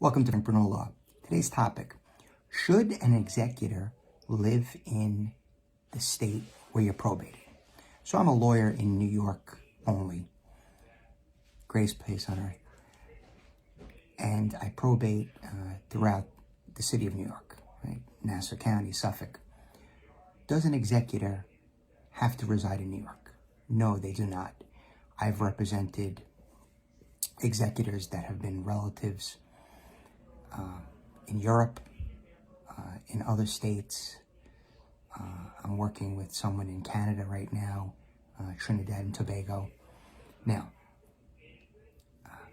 Welcome to Bruno Law. Today's topic: should an executor live in the state where you're probated? So I'm a lawyer in New York only, greatest place on earth, and I probate throughout the city of New York, right? Nassau County, Suffolk. Does an executor have to reside in New York? No, they do not. I've represented executors that have been relatives in Europe, in other states. I'm working with someone in Canada right now, Trinidad and Tobago. Now,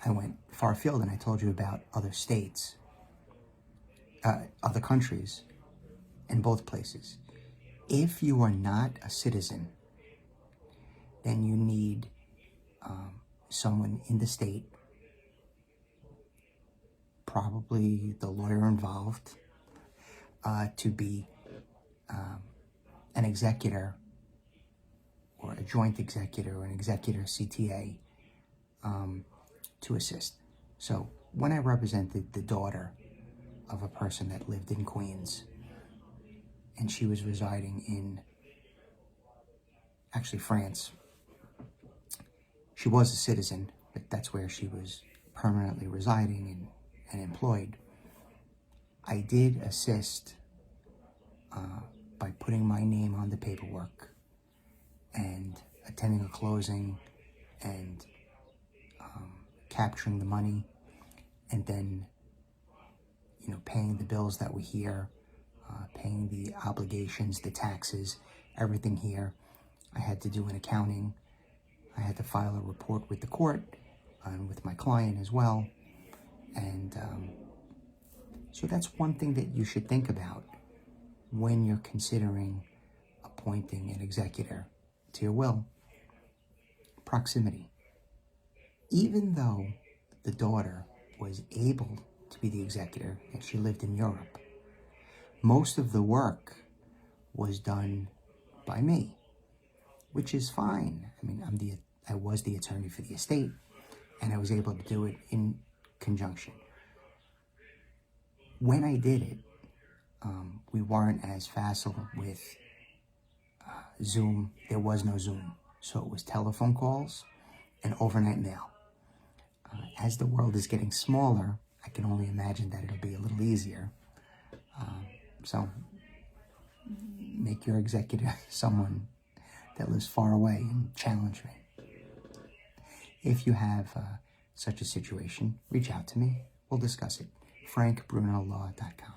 I went far afield and I told you about other states, other countries, in both places. If you are not a citizen, then you need someone in the state, probably the lawyer involved, to be an executor or a joint executor or an executor CTA to assist. So when I represented the daughter of a person that lived in Queens, and she was residing in, actually, France. She was a citizen, but that's where she was permanently residing and employed. I did assist by putting my name on the paperwork and attending a closing and capturing the money, and then, paying the bills that were here, paying the obligations, the taxes, everything here. I had to do an accounting. I had to file a report with the court and with my client as well. And so that's one thing that you should think about when you're considering appointing an executor to your will. Proximity. Even though the daughter was able to be the executor and she lived in Europe, most of the work was done by me, which is fine. I mean, I was the attorney for the estate, and I was able to do it in conjunction. When I did it, we weren't as facile with Zoom. There was no Zoom, so it was telephone calls and overnight mail. As the world is getting smaller, I can only imagine that it'll be a little easier. So make your executor someone that lives far away and challenge me. If you have such a situation, reach out to me. We'll discuss it. FrankBrunoLaw.com.